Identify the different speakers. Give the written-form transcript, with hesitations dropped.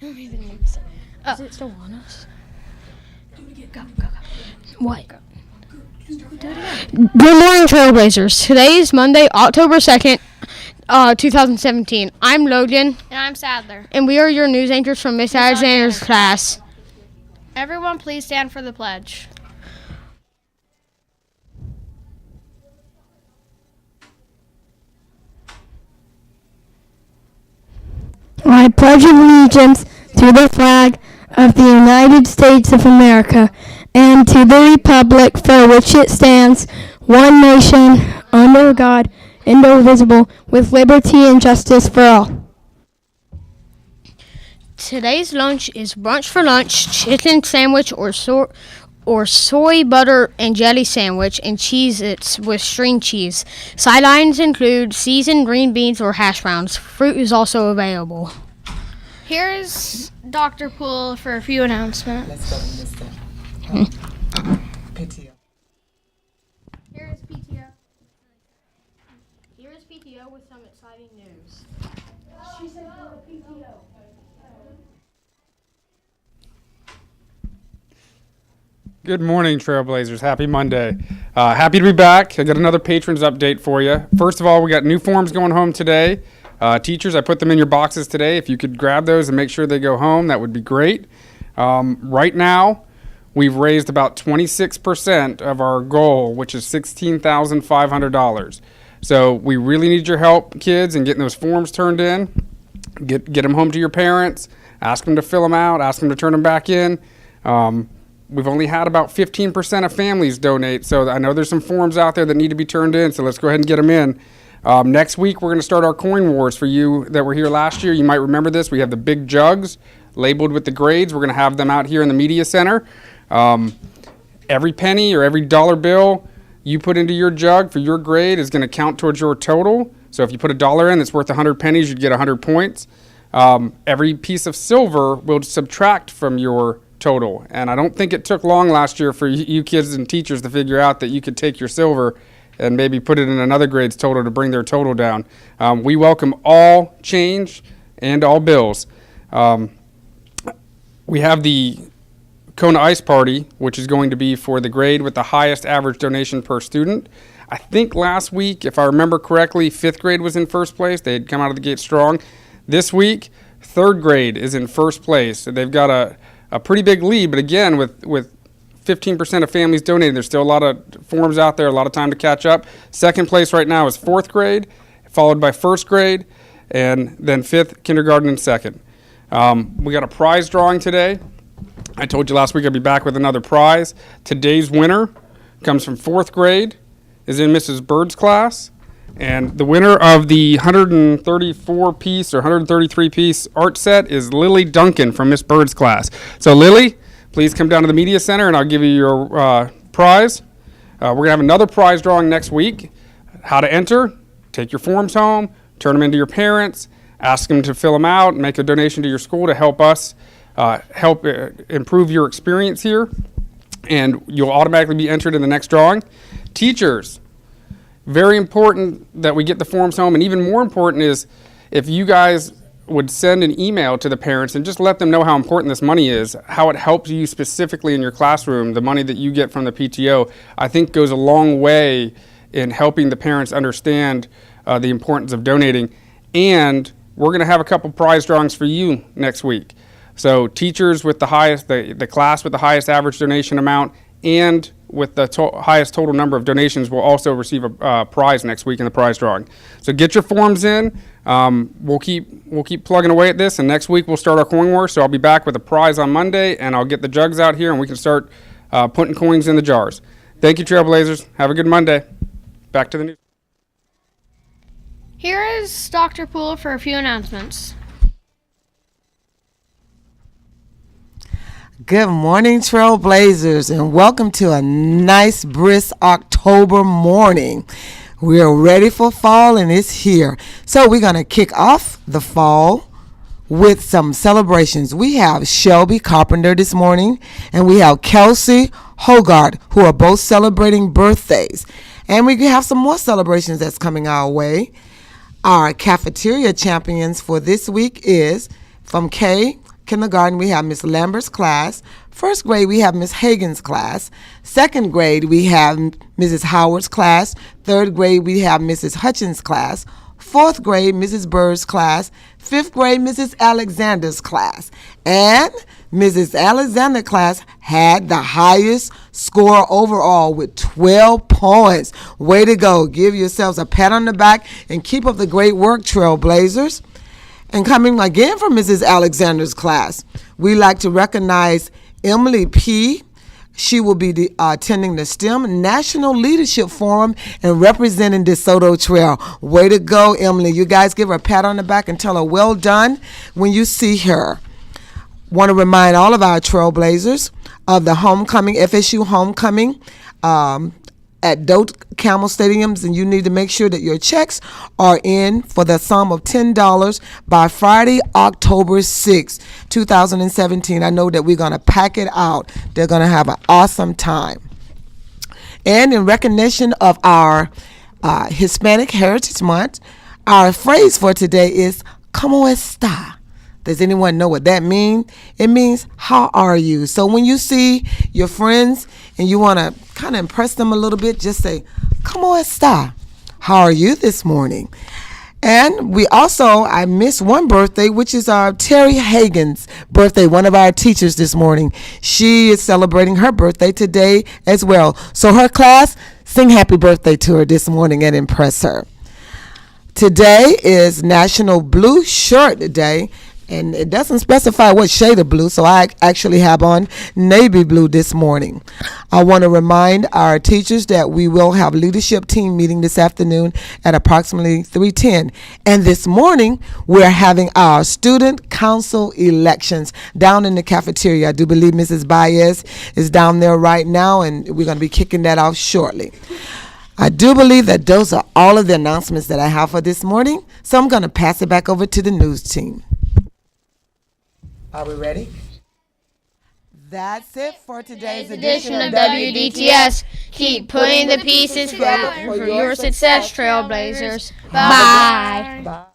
Speaker 1: Is it still on us? Go. What? Do it again. Good morning, Trailblazers. Today is Monday, October 2nd, 2017. I'm Logan.
Speaker 2: And I'm Sadler.
Speaker 1: And we are your news anchors from Miss Alexander's class.
Speaker 2: Everyone, please stand for the pledge.
Speaker 3: I pledge allegiance to the flag of the United States of America and to the republic for which it stands, one nation, under God, indivisible, with liberty and justice for all.
Speaker 1: Today's lunch is brunch for lunch, chicken sandwich or soy butter and jelly sandwich, and Cheez-Its with string cheese. Sidelines include seasoned green beans or hash browns. Fruit is also available.
Speaker 2: Here's Dr. Poole for a few announcements.
Speaker 4: Let's go, PTO.
Speaker 1: Here is PTO. Here is PTO with some exciting news. She said go to PTO.
Speaker 5: Good morning, Trailblazers. Happy Monday. Happy to be back. I got another patrons update for you. First of all, we got new forms going home today. Teachers, I put them in your boxes today. If you could grab those and make sure they go home, that would be great. Right now, we've raised about 26% of our goal, which is $16,500. So we really need your help, kids, in getting those forms turned in. Get them home to your parents. Ask them to fill them out. Ask them to turn them back in. We've only had about 15% of families donate, so I know there's some forms out there that need to be turned in, so let's go ahead and get them in. Next week, we're going to start our coin wars for you that were here last year. You might remember this. We have the big jugs labeled with the grades. We're going to have them out here in the media center. Every penny or every dollar bill you put into your jug for your grade is going to count towards your total. So if you put $1 in that's worth 100 pennies, you'd get 100 points. Every piece of silver will subtract from your total. And I don't think it took long last year for you kids and teachers to figure out that you could take your silver and maybe put it in another grade's total to bring their total down. We welcome all change and all bills. We have the Kona Ice Party, which is going to be for the grade with the highest average donation per student. I think last week, if I remember correctly, 5th grade was in first place. They had come out of the gate strong. This week, 3rd grade is in first place. So they've got a pretty big lead, but again, with 15% of families donating, there's still a lot of forms out there, a lot of time to catch up. 2nd place right now is 4th grade, followed by 1st grade, and then 5th, kindergarten, and 2nd. We got a prize drawing today. I told you last week I'd be back with another prize. Today's winner comes from 4th grade, is in Mrs. Bird's class, and the winner of the 134-piece or 133-piece art set is Lily Duncan from Miss Bird's class. So Lily, please come down to the media center and I'll give you your prize. We're going to have another prize drawing next week. How to enter: take your forms home, turn them into your parents, ask them to fill them out, and make a donation to your school to help us improve your experience here, and you'll automatically be entered in the next drawing. Teachers, very important that we get the forms home, and even more important is if you guys would send an email to the parents and just let them know how important this money is, how it helps you specifically in your classroom. The money that you get from the PTO, I think, goes a long way in helping the parents understand the importance of donating. And we're going to have a couple prize drawings for you next week. So teachers with the highest, the class with the highest average donation amount and with the highest total number of donations will also receive a prize next week in the prize drawing. So get your forms in. We'll keep plugging away at this, and next week we'll start our coin war. So I'll be back with a prize on Monday, and I'll get the jugs out here, and we can start putting coins in the jars. Thank you, Trailblazers. Have a good Monday. Back to the news.
Speaker 2: Here is Dr. Poole for a few announcements.
Speaker 4: Good morning, Trailblazers, and welcome to a nice, brisk October morning. We are ready for fall, and it's here. So we're going to kick off the fall with some celebrations. We have Shelby Carpenter this morning, and we have Kelsey Hogarth, who are both celebrating birthdays. And we have some more celebrations that's coming our way. Our cafeteria champions for this week is from Kay Kindergarten, we have Miss Lambert's class. First grade, we have Miss Hagen's class. Second grade, we have Mrs. Howard's class. Third grade, we have Mrs. Hutchins' class. Fourth grade, Mrs. Bird's class. Fifth grade, Mrs. Alexander's class. And Mrs. Alexander's class had the highest score overall with 12 points. Way to go. Give yourselves a pat on the back and keep up the great work, Trailblazers. And coming again from Mrs. Alexander's class, we like to recognize Emily P. She will be attending the STEM National Leadership Forum and representing DeSoto Trail. Way to go, Emily. You guys give her a pat on the back and tell her well done when you see her. Want to remind all of our Trailblazers of the homecoming, FSU homecoming, at Doak Camel Stadiums, and you need to make sure that your checks are in for the sum of $10 by Friday, October 6th, 2017. I know that we're going to pack it out. They're going to have an awesome time. And in recognition of our Hispanic Heritage Month, our phrase for today is, ¿Cómo está? Does anyone know what that means? It means, how are you? So when you see your friends and you want to kind of impress them a little bit, just say, ¿Cómo está? How are you this morning? And we also, I missed one birthday, which is Terry Hagen's birthday, one of our teachers this morning. She is celebrating her birthday today as well. So her class, sing happy birthday to her this morning and impress her. Today is National Blue Shirt Day. And it doesn't specify what shade of blue, so I actually have on navy blue this morning. I want to remind our teachers that we will have leadership team meeting this afternoon at approximately 3:10. And this morning, we're having our student council elections down in the cafeteria. I do believe Mrs. Baez is down there right now, and we're going to be kicking that off shortly. I do believe that those are all of the announcements that I have for this morning, so I'm going to pass it back over to the news team. Are we ready? That's it for today's
Speaker 1: Edition of WDTS. Keep putting the pieces together for your success, Trailblazers. Bye.
Speaker 4: Bye.